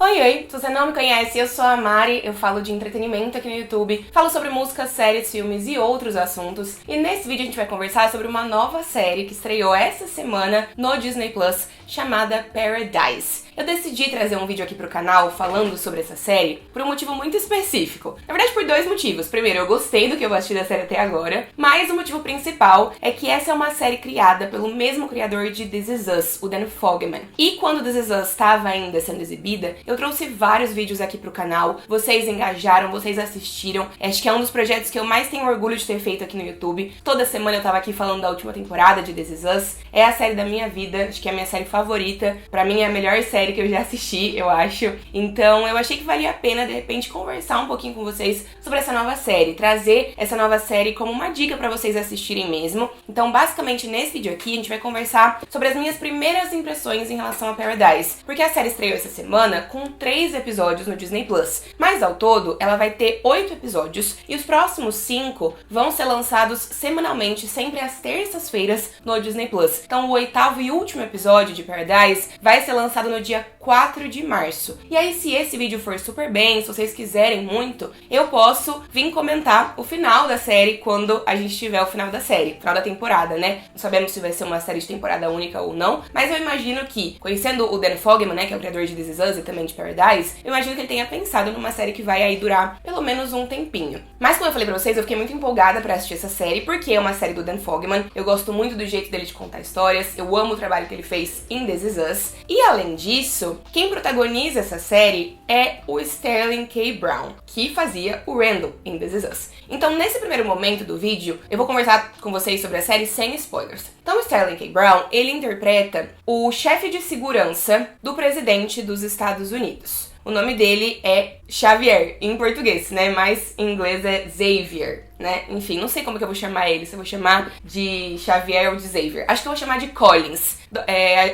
Oi, oi! Se você não me conhece, eu sou a Mari, eu falo de entretenimento aqui no YouTube, falo sobre músicas, séries, filmes e outros assuntos. E nesse vídeo a gente vai conversar sobre uma nova série que estreou essa semana no Disney Plus, chamada Paradise. Eu decidi trazer um vídeo aqui pro canal falando sobre essa série por um motivo muito específico. Na verdade, por dois motivos. Primeiro, eu gostei do que eu assisti da série até agora, mas o motivo principal é que essa é uma série criada pelo mesmo criador de This Is Us, o Dan Fogelman. E quando This Is Us estava ainda sendo exibida, eu trouxe vários vídeos aqui pro canal, vocês engajaram, vocês assistiram. Acho que é um dos projetos que eu mais tenho orgulho de ter feito aqui no YouTube. Toda semana eu tava aqui falando da última temporada de This Is Us. É a série da minha vida, acho que é a minha série favorita. Pra mim é a melhor série que eu já assisti, eu acho. Então eu achei que valia a pena, de repente, conversar um pouquinho com vocês sobre essa nova série, trazer essa nova série como uma dica pra vocês assistirem mesmo. Então, basicamente, nesse vídeo aqui, a gente vai conversar sobre as minhas primeiras impressões em relação a Paradise, porque a série estreou essa semana com 3 episódios no Disney Plus, mas ao todo ela vai ter 8 episódios e os próximos 5 vão ser lançados semanalmente, sempre às terças-feiras no Disney Plus. Então, o 8º e último episódio de Paradise vai ser lançado no dia 4 de março. E aí, se esse vídeo for super bem, se vocês quiserem muito, eu posso vir comentar o final da série quando a gente tiver o final da série, final da temporada, né? Não sabemos se vai ser uma série de temporada única ou não, mas eu imagino que, conhecendo o Dan Fogelman, né, que é o criador de This Is Us e também de Paradise, eu imagino que ele tenha pensado numa série que vai aí durar pelo menos um tempinho. Mas como eu falei pra vocês, eu fiquei muito empolgada pra assistir essa série, porque é uma série do Dan Fogelman, eu gosto muito do jeito dele de contar histórias, eu amo o trabalho que ele fez em This Is Us, e além disso, quem protagoniza essa série é o Sterling K. Brown, que fazia o Randall em This Is Us. Então, nesse primeiro momento do vídeo, eu vou conversar com vocês sobre a série sem spoilers. Então, o Sterling K. Brown, ele interpreta o chefe de segurança do presidente dos Estados Unidos. O nome dele é Xavier, em português, né? Mas em inglês é Xavier, né? Enfim, não sei como que eu vou chamar ele, se eu vou chamar de Xavier ou de Xavier. Acho que eu vou chamar de Collins,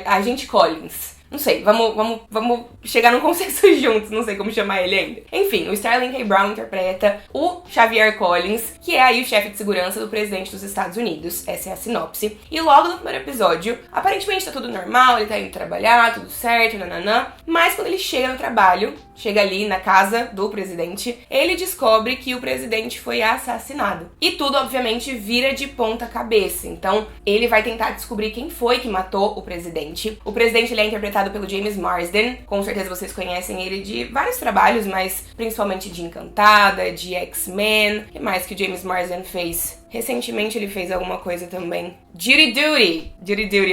Agente Collins. Não sei, vamos chegar num consenso juntos, não sei como chamar ele ainda. Enfim, o Sterling K. Brown interpreta o Xavier Collins, que é aí o chefe de segurança do presidente dos Estados Unidos. Essa é a sinopse. E logo no primeiro episódio, aparentemente tá tudo normal, ele tá indo trabalhar, tudo certo, nananã. Mas quando ele chega no trabalho, chega ali na casa do presidente, ele descobre que o presidente foi assassinado. E tudo, obviamente, vira de ponta cabeça. Então, ele vai tentar descobrir quem foi que matou o presidente. O presidente, ele é interpretado pelo James Marsden. Com certeza vocês conhecem ele de vários trabalhos, mas principalmente de Encantada, de X-Men. O que mais que o James Marsden fez? Recentemente ele fez alguma coisa também. Judy Duty.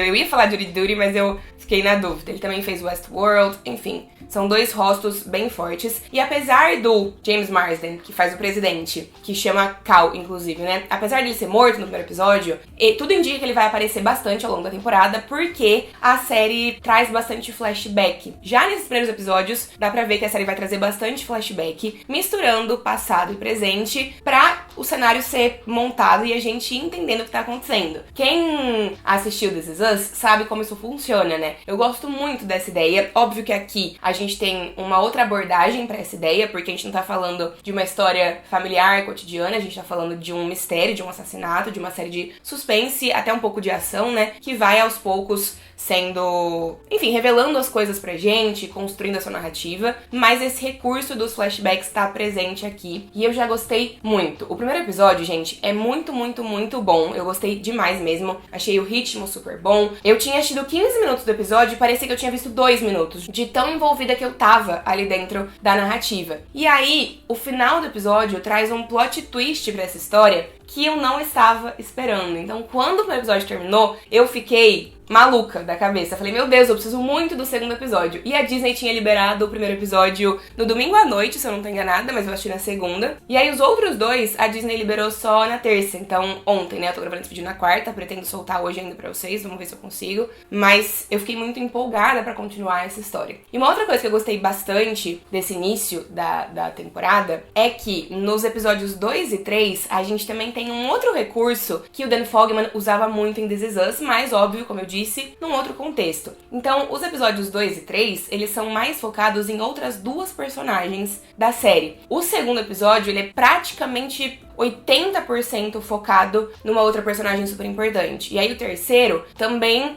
Eu ia falar Judy Duty, mas eu fiquei na dúvida. Ele também fez Westworld, enfim. São 2 rostos bem fortes. E apesar do James Marsden, que faz o presidente, que chama Cal, inclusive, né? Apesar de ele ser morto no primeiro episódio, tudo indica que ele vai aparecer bastante ao longo da temporada, porque a série traz bastante flashback. Já nesses primeiros episódios, dá pra ver que a série vai trazer bastante flashback, misturando passado e presente, pra o cenário ser montado e a gente entendendo o que tá acontecendo. Quem assistiu This Is Us sabe como isso funciona, né? Eu gosto muito dessa ideia. Óbvio que aqui a gente tem uma outra abordagem pra essa ideia, porque a gente não tá falando de uma história familiar, cotidiana, a gente tá falando de um mistério, de um assassinato, de uma série de suspense, até um pouco de ação, né? Que vai aos poucos sendo, enfim, revelando as coisas pra gente, construindo a sua narrativa, mas esse recurso dos flashbacks tá presente aqui e eu já gostei muito. O primeiro episódio, gente, é muito bom, eu gostei demais mesmo, achei o ritmo super bom. Eu tinha assistido 15 minutos do episódio e parecia que eu tinha visto 2 minutos, de tão envolvida que eu tava ali dentro da narrativa. E aí, o final do episódio traz um plot twist pra essa história que eu não estava esperando. Então, quando o episódio terminou, eu fiquei maluca da cabeça. Falei, meu Deus, eu preciso muito do segundo episódio. E a Disney tinha liberado o primeiro episódio no domingo à noite, se eu não tô enganada, mas eu assisti na segunda. E aí os outros 2, a Disney liberou só na terça. Então, ontem, né? Eu tô gravando esse vídeo na quarta, pretendo soltar hoje ainda pra vocês, vamos ver se eu consigo. Mas eu fiquei muito empolgada pra continuar essa história. E uma outra coisa que eu gostei bastante desse início da temporada é que nos episódios 2 e 3, a gente também tem um outro recurso que o Dan Fogelman usava muito em This Is Us, mas óbvio, como eu disse, disse, num outro contexto. Então, os episódios 2 e 3, eles são mais focados em outras duas personagens da série. O segundo episódio, ele é praticamente 80% focado numa outra personagem super importante. E aí o terceiro também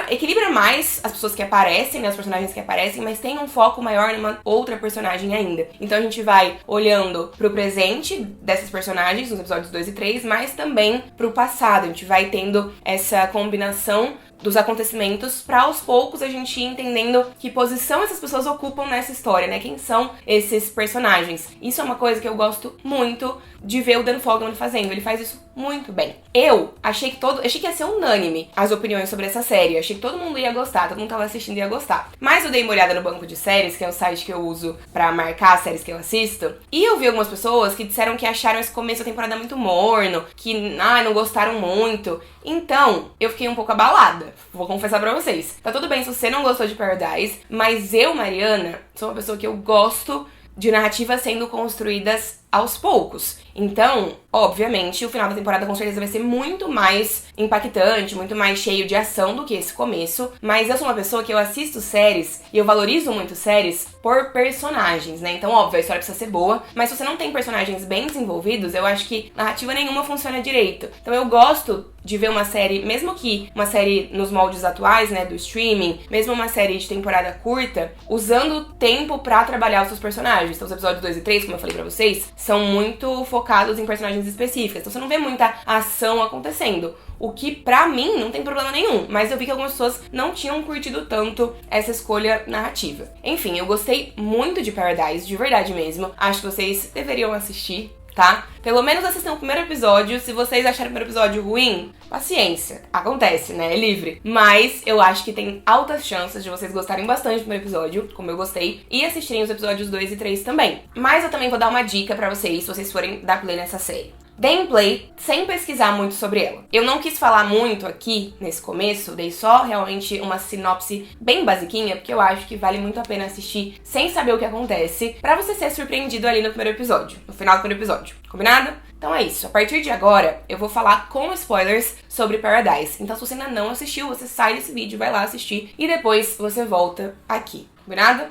equilibra mais as pessoas que aparecem, né, os personagens que aparecem, mas tem um foco maior numa outra personagem ainda. Então a gente vai olhando pro presente dessas personagens, nos episódios 2 e 3, mas também pro passado. A gente vai tendo essa combinação dos acontecimentos pra aos poucos a gente ir entendendo que posição essas pessoas ocupam nessa história, né? Quem são esses personagens. Isso é uma coisa que eu gosto muito de ver o Dan Fogelman fazendo. Ele faz isso muito bem. Eu achei que ia ser unânime as opiniões sobre essa série. Eu achei que todo mundo ia gostar, todo mundo tava assistindo e ia gostar. Mas eu dei uma olhada no banco de séries, que é o site que eu uso pra marcar as séries que eu assisto, e eu vi algumas pessoas que disseram que acharam esse começo da temporada muito morno, que não gostaram muito. Então, eu fiquei um pouco abalada. Vou confessar pra vocês. Tá tudo bem se você não gostou de Paradise, mas eu, Mariana, sou uma pessoa que eu gosto de narrativas sendo construídas aos poucos. Então, obviamente, o final da temporada com certeza vai ser muito mais impactante, muito mais cheio de ação do que esse começo. Mas eu sou uma pessoa que eu assisto séries e eu valorizo muito séries por personagens, né? Então, óbvio, a história precisa ser boa, mas se você não tem personagens bem desenvolvidos, eu acho que narrativa nenhuma funciona direito. Então eu gosto de ver uma série, mesmo que uma série nos moldes atuais, né, do streaming, mesmo uma série de temporada curta, usando tempo pra trabalhar os seus personagens. Então os episódios 2 e 3, como eu falei pra vocês, são muito focados em personagens específicas. Então você não vê muita ação acontecendo. O que, pra mim, não tem problema nenhum. Mas eu vi que algumas pessoas não tinham curtido tanto essa escolha narrativa. Enfim, eu gostei muito de Paradise, de verdade mesmo. Acho que vocês deveriam assistir, tá? Pelo menos assistam o primeiro episódio. Se vocês acharem o primeiro episódio ruim, paciência. Acontece, né? É livre. Mas eu acho que tem altas chances de vocês gostarem bastante do primeiro episódio, como eu gostei, e assistirem os episódios 2 e 3 também. Mas eu também vou dar uma dica pra vocês, se vocês forem dar play nessa série. Deem play sem pesquisar muito sobre ela. Eu não quis falar muito aqui nesse começo, dei só realmente uma sinopse bem basiquinha, porque eu acho que vale muito a pena assistir sem saber o que acontece, pra você ser surpreendido ali no primeiro episódio, no final do primeiro episódio. Combinado? Então é isso. A partir de agora, eu vou falar com spoilers sobre Paradise. Então se você ainda não assistiu, você sai desse vídeo, vai lá assistir e depois você volta aqui. Combinado?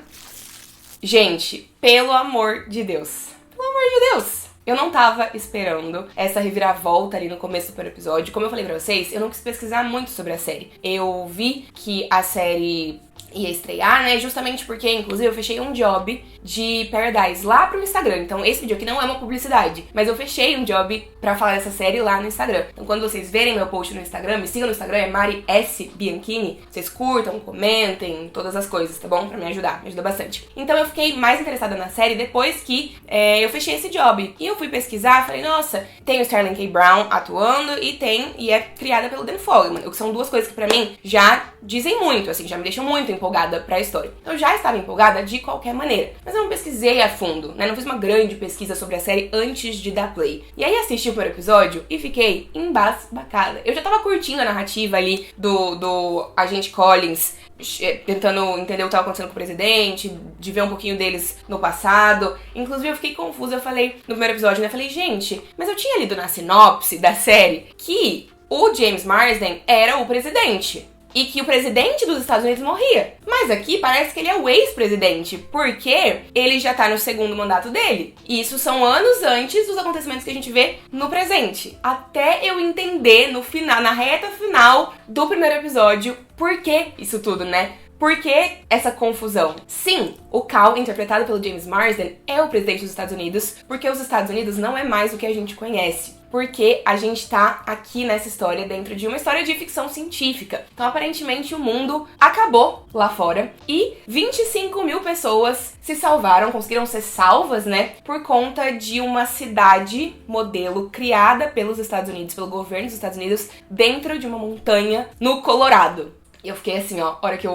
Gente, pelo amor de Deus. Pelo amor de Deus! Eu não tava esperando essa reviravolta ali no começo do primeiro episódio. Como eu falei pra vocês, eu não quis pesquisar muito sobre a série. Eu vi que a série ia estrear, né, justamente porque, inclusive, eu fechei um job de Paradise lá pro Instagram. Então, esse vídeo aqui não é uma publicidade, mas eu fechei um job pra falar dessa série lá no Instagram. Então, quando vocês verem meu post no Instagram, me sigam no Instagram, é Mari S. Bianchini. Vocês curtam, comentem, todas as coisas, tá bom? Pra me ajudar, me ajuda bastante. Então, eu fiquei mais interessada na série depois que eu fechei esse job. E eu fui pesquisar, falei, nossa, tem o Sterling K. Brown atuando e é criada pelo Dan Fogelman, o que são duas coisas que pra mim já dizem muito, assim, já me deixam muito empolgada pra história. Eu já estava empolgada de qualquer maneira, mas eu não pesquisei a fundo, né? Não fiz uma grande pesquisa sobre a série antes de dar play. E aí assisti o primeiro episódio e fiquei embasbacada. Eu já tava curtindo a narrativa ali do agente Collins, tentando entender o que tava acontecendo com o presidente, de ver um pouquinho deles no passado. Inclusive eu fiquei confusa, eu falei no primeiro episódio, né? Eu falei, gente, mas eu tinha lido na sinopse da série que o James Marsden era o presidente. E que o presidente dos Estados Unidos morria. Mas aqui parece que ele é o ex-presidente, porque ele já tá no segundo mandato dele. E isso são anos antes dos acontecimentos que a gente vê no presente. Até eu entender no final, na reta final do primeiro episódio, por que isso tudo, né? Por que essa confusão? Sim, o Cal, interpretado pelo James Marsden, é o presidente dos Estados Unidos, porque os Estados Unidos não é mais o que a gente conhece. Porque a gente tá aqui nessa história dentro de uma história de ficção científica. Então, aparentemente, o mundo acabou lá fora e 25 mil pessoas se salvaram, conseguiram ser salvas, né? Por conta de uma cidade modelo criada pelos Estados Unidos, pelo governo dos Estados Unidos, dentro de uma montanha no Colorado. E eu fiquei assim, ó, hora que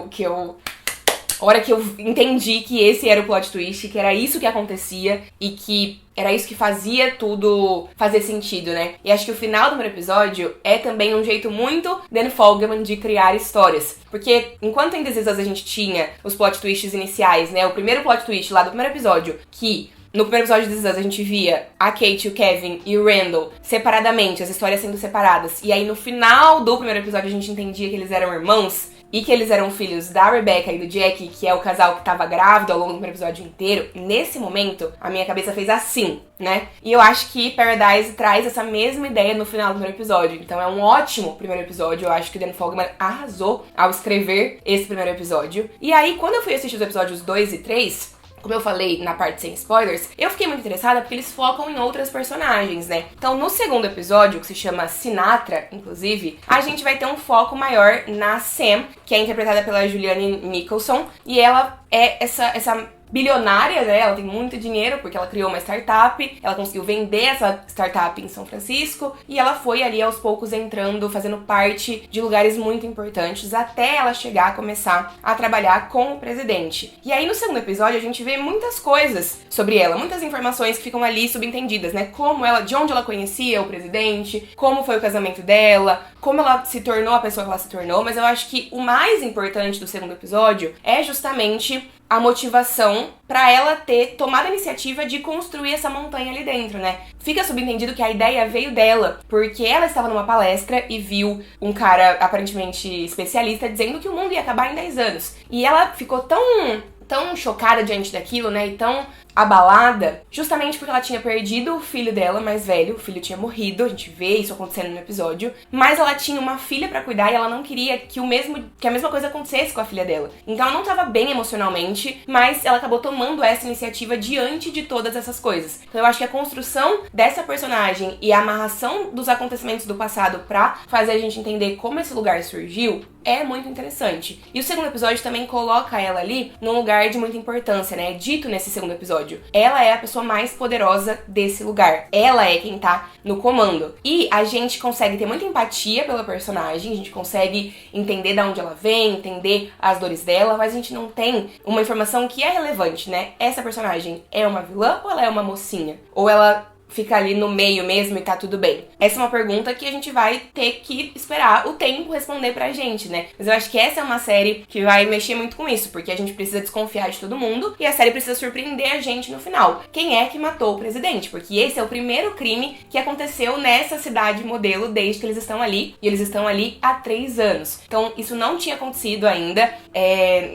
eu entendi que esse era o plot twist, que era isso que acontecia e que era isso que fazia tudo fazer sentido, né? E acho que o final do primeiro episódio é também um jeito muito Dan Fogelman de criar histórias. Porque enquanto em This Is Us a gente tinha os plot twists iniciais, né? O primeiro plot twist lá do primeiro episódio, que no primeiro episódio de This Is Us, a gente via a Kate, o Kevin e o Randall separadamente, as histórias sendo separadas. E aí no final do primeiro episódio a gente entendia que eles eram irmãos e que eles eram filhos da Rebecca e do Jack, que é o casal que tava grávido ao longo do primeiro episódio inteiro. Nesse momento, a minha cabeça fez assim, né? E eu acho que Paradise traz essa mesma ideia no final do primeiro episódio. Então é um ótimo primeiro episódio. Eu acho que o Dan Fogman arrasou ao escrever esse primeiro episódio. E aí, quando eu fui assistir os episódios 2 e 3... como eu falei na parte sem spoilers, eu fiquei muito interessada porque eles focam em outras personagens, né? Então, no segundo episódio, que se chama Sinatra, inclusive, a gente vai ter um foco maior na Sam, que é interpretada pela Julianne Nicholson, e ela é essa bilionária, né? Ela tem muito dinheiro porque ela criou uma startup, ela conseguiu vender essa startup em São Francisco e ela foi ali aos poucos entrando, fazendo parte de lugares muito importantes até ela chegar a começar a trabalhar com o presidente. E aí no segundo episódio a gente vê muitas coisas sobre ela, muitas informações que ficam ali subentendidas, né? Como ela, de onde ela conhecia o presidente, como foi o casamento dela, como ela se tornou a pessoa que ela se tornou, mas eu acho que o mais importante do segundo episódio é justamente a motivação pra ela ter tomado a iniciativa de construir essa montanha ali dentro, né? Fica subentendido que a ideia veio dela, porque ela estava numa palestra e viu um cara aparentemente especialista dizendo que o mundo ia acabar em 10 anos. E ela ficou tão chocada diante daquilo, né? E tão abalada, justamente porque ela tinha perdido o filho dela mais velho, o filho tinha morrido, a gente vê isso acontecendo no episódio, mas ela tinha uma filha pra cuidar e ela não queria que a mesma coisa acontecesse com a filha dela. Então ela não tava bem emocionalmente, mas ela acabou tomando essa iniciativa diante de todas essas coisas. Então eu acho que a construção dessa personagem e a amarração dos acontecimentos do passado pra fazer a gente entender como esse lugar surgiu é muito interessante. E o segundo episódio também coloca ela ali num lugar de muita importância, né? É dito nesse segundo episódio. Ela é a pessoa mais poderosa desse lugar. Ela é quem tá no comando. E a gente consegue ter muita empatia pela personagem, a gente consegue entender de onde ela vem, entender as dores dela, mas a gente não tem uma informação que é relevante, né? Essa personagem é uma vilã ou ela é uma mocinha? Ou ela fica ali no meio mesmo e tá tudo bem? Essa é uma pergunta que a gente vai ter que esperar o tempo responder pra gente, né? Mas eu acho que essa é uma série que vai mexer muito com isso, porque a gente precisa desconfiar de todo mundo e a série precisa surpreender a gente no final. Quem é que matou o presidente? Porque esse é o primeiro crime que aconteceu nessa cidade modelo desde que eles estão ali, e eles estão ali há 3 anos. Então isso não tinha acontecido ainda,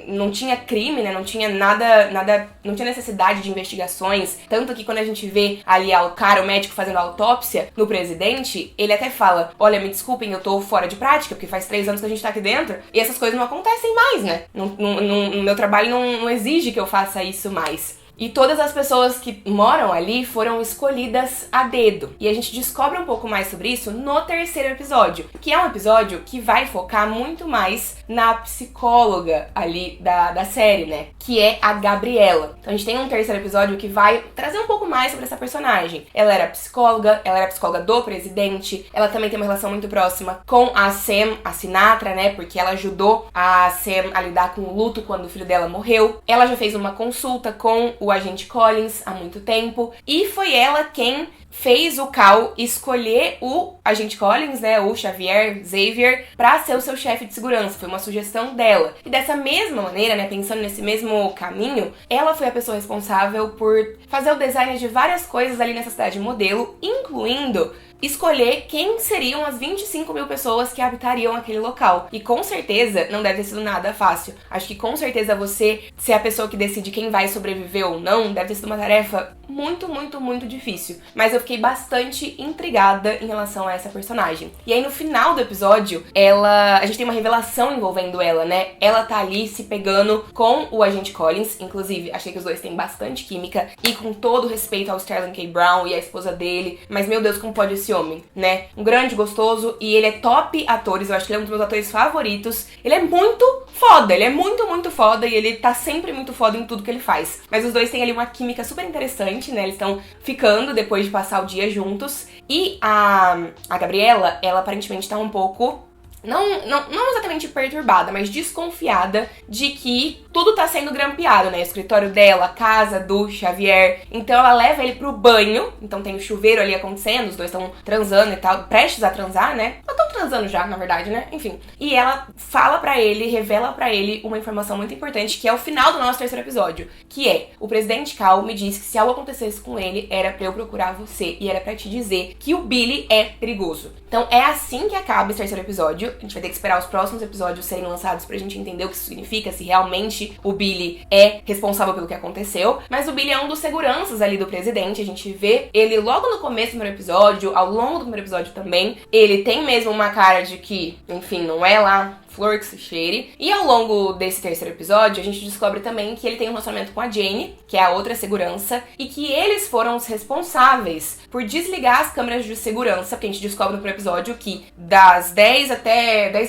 não tinha crime, né? Não tinha nada, não tinha necessidade de investigações, tanto que quando a gente vê ali o médico fazendo a autópsia no presidente, ele até fala, olha, me desculpem, eu tô fora de prática, porque faz 3 anos que a gente tá aqui dentro, e essas coisas não acontecem mais, né? No meu trabalho não exige que eu faça isso mais. E todas as pessoas que moram ali foram escolhidas a dedo. E a gente descobre um pouco mais sobre isso no terceiro episódio, que é um episódio que vai focar muito mais na psicóloga ali da série, né? Que é a Gabriela. Então a gente tem um terceiro episódio que vai trazer um pouco mais sobre essa personagem. Ela era psicóloga do presidente, ela também tem uma relação muito próxima com a Sam, a Sinatra, né? Porque ela ajudou a Sam a lidar com o luto quando o filho dela morreu. Ela já fez uma consulta com o agente Collins há muito tempo, e foi ela quem fez o Cal escolher o agente Collins, né, o Xavier, pra ser o seu chefe de segurança. Foi uma sugestão dela. E dessa mesma maneira, né, pensando nesse mesmo caminho, ela foi a pessoa responsável por fazer o design de várias coisas ali nessa cidade modelo, incluindo escolher quem seriam as 25 mil pessoas que habitariam aquele local. E com certeza não deve ter sido nada fácil. Acho que com certeza você ser a pessoa que decide quem vai sobreviver ou não deve ter sido uma tarefa muito, muito, muito difícil. Mas eu fiquei bastante intrigada em relação a essa personagem. E aí no final do episódio, a gente tem uma revelação envolvendo ela, né? Ela tá ali se pegando com o agente Collins. Inclusive, achei que os dois têm bastante química. E com todo respeito ao Sterling K. Brown e à esposa dele. Mas meu Deus, como pode esse homem, né? Um grande gostoso, e ele é top atores, eu acho que ele é um dos meus atores favoritos. Ele é muito foda, ele é muito, muito foda, e ele tá sempre muito foda em tudo que ele faz. Mas os dois têm ali uma química super interessante, né? Eles estão ficando depois de passar o dia juntos. E a Gabriela, ela aparentemente tá um pouco não exatamente perturbada, mas desconfiada de que tudo tá sendo grampeado, né? O escritório dela, a casa do Xavier. Então ela leva ele pro banho, então tem o chuveiro ali acontecendo, os dois estão transando e tal, prestes a transar, né? Ou estão transando já, na verdade, né? Enfim. E ela fala pra ele, revela pra ele uma informação muito importante, que é o final do nosso terceiro episódio, que é: o presidente Cal me disse que se algo acontecesse com ele, era pra eu procurar você e era pra te dizer que o Billy é perigoso. Então é assim que acaba esse terceiro episódio. A gente vai ter que esperar os próximos episódios serem lançados pra gente entender o que isso significa, se realmente o Billy é responsável pelo que aconteceu. Mas o Billy é um dos seguranças ali do presidente. A gente vê ele logo no começo do primeiro episódio, ao longo do primeiro episódio também. Ele tem mesmo uma cara de que, enfim, não é lá flor que se cheire. E ao longo desse terceiro episódio, a gente descobre também que ele tem um relacionamento com a Jane, que é a outra segurança, e que eles foram os responsáveis por desligar as câmeras de segurança, porque a gente descobre no primeiro episódio que das 10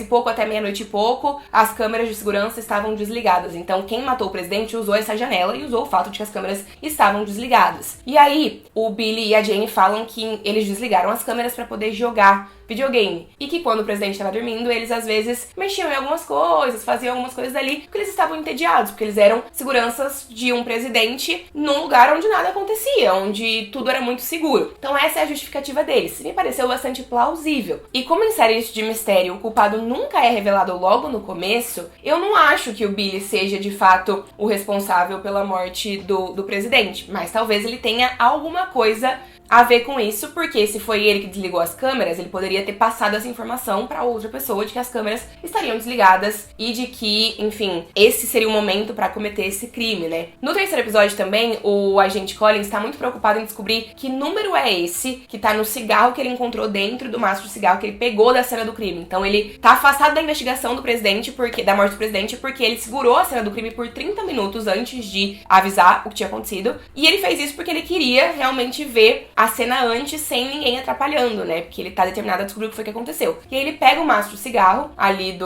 e pouco até meia-noite e pouco, as câmeras de segurança estavam desligadas. Então quem matou o presidente usou essa janela e usou o fato de que as câmeras estavam desligadas. E aí, o Billy e a Jane falam que eles desligaram as câmeras para poder jogar videogame. E que quando o presidente estava dormindo, eles às vezes mexiam em algumas coisas, faziam algumas coisas ali, porque eles estavam entediados, porque eles eram seguranças de um presidente num lugar onde nada acontecia, onde tudo era muito seguro. Então essa é a justificativa deles. Me pareceu bastante plausível. E como em séries de mistério o culpado nunca é revelado logo no começo, eu não acho que o Billy seja de fato o responsável pela morte do presidente. Mas talvez ele tenha alguma coisa a ver com isso, porque se foi ele que desligou as câmeras, ele poderia ter passado essa informação pra outra pessoa de que as câmeras estariam desligadas e de que, enfim, esse seria o momento pra cometer esse crime, né? No terceiro episódio também, o agente Collins tá muito preocupado em descobrir que número é esse que tá no cigarro que ele encontrou dentro do maço de cigarro que ele pegou da cena do crime. Então ele tá afastado da investigação do presidente, da morte do presidente, porque ele segurou a cena do crime por 30 minutos antes de avisar o que tinha acontecido. E ele fez isso porque ele queria realmente ver a cena antes sem ninguém atrapalhando, né? Porque ele tá determinado a descobrir o que foi que aconteceu. E aí ele pega o maço de cigarro ali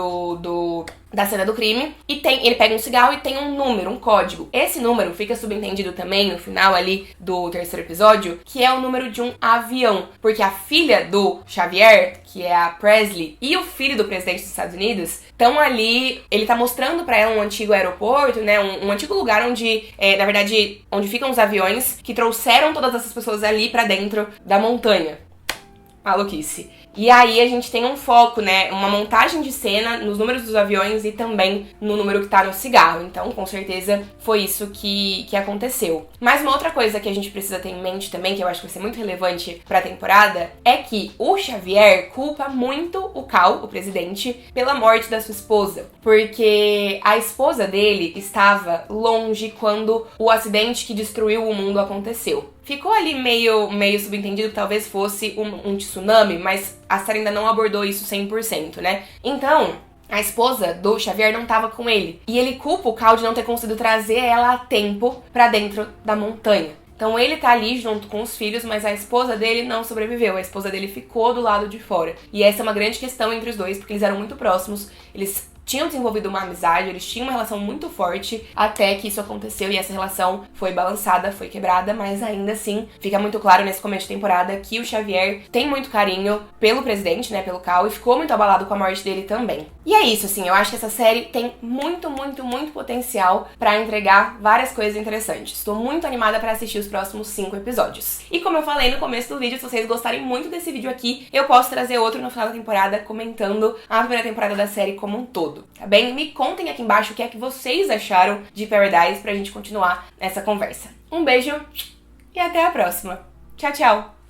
da cena do crime e ele pega um cigarro e tem um número, um código. Esse número fica subentendido também no final ali do terceiro episódio, que é o número de um avião, porque a filha do Xavier, que é a Presley, e o filho do presidente dos Estados Unidos estão ali. Ele tá mostrando pra ela um antigo aeroporto, né, um antigo lugar onde, na verdade, onde ficam os aviões que trouxeram todas essas pessoas ali pra dentro da montanha. Maluquice. E aí a gente tem um foco, né, uma montagem de cena nos números dos aviões e também no número que tá no cigarro. Então, com certeza, foi isso que aconteceu. Mas uma outra coisa que a gente precisa ter em mente também, que eu acho que vai ser muito relevante pra temporada, é que o Xavier culpa muito o Cal, o presidente, pela morte da sua esposa. Porque a esposa dele estava longe quando o acidente que destruiu o mundo aconteceu. Ficou ali meio subentendido que talvez fosse um tsunami, mas a série ainda não abordou isso 100%, né? Então, a esposa do Xavier não tava com ele. E ele culpa o Cal de não ter conseguido trazer ela a tempo pra dentro da montanha. Então ele tá ali junto com os filhos, mas a esposa dele não sobreviveu. A esposa dele ficou do lado de fora. E essa é uma grande questão entre os dois, porque eles eram muito próximos. Eles tinham desenvolvido uma amizade, eles tinham uma relação muito forte até que isso aconteceu e essa relação foi balançada, foi quebrada, mas ainda assim fica muito claro nesse começo de temporada que o Xavier tem muito carinho pelo presidente, né, pelo Cal, e ficou muito abalado com a morte dele também. E é isso, assim, eu acho que essa série tem muito potencial pra entregar várias coisas interessantes. Estou muito animada pra assistir os próximos 5 episódios. E como eu falei no começo do vídeo, se vocês gostarem muito desse vídeo aqui, eu posso trazer outro no final da temporada comentando a primeira temporada da série como um todo, tá bem? Me contem aqui embaixo o que é que vocês acharam de Paradise pra gente continuar essa conversa. Um beijo e até a próxima. Tchau, tchau!